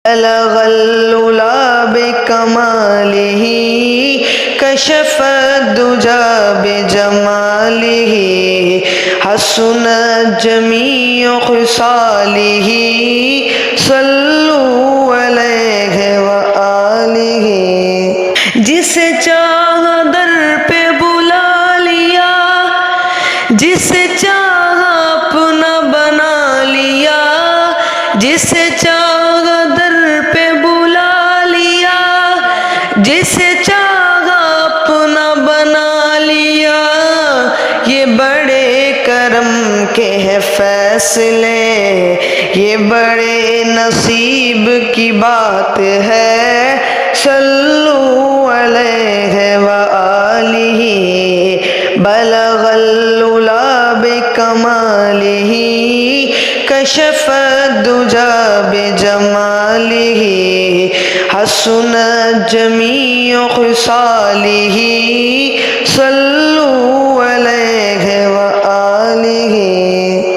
بلغ العلا بکمالہ کشف الدجى بجمالہ حسنت جمیع خصالہ صلوا علیہ وآلہ۔ جسے چاہا در پہ بلا لیا، جسے چاہا اپنا بنا لیا، جسے چاہا در پہ بلا لیا، جسے چاہا اپنا بنا لیا۔ یہ بڑے کرم کے ہیں فیصلے، یہ بڑے نصیب کی بات ہے، صلو علیہ وآلہ۔ بلغ العلا بکمالہ کشف الدجى بجمالہ حسنت جمیع خصالہ صلوا علیہ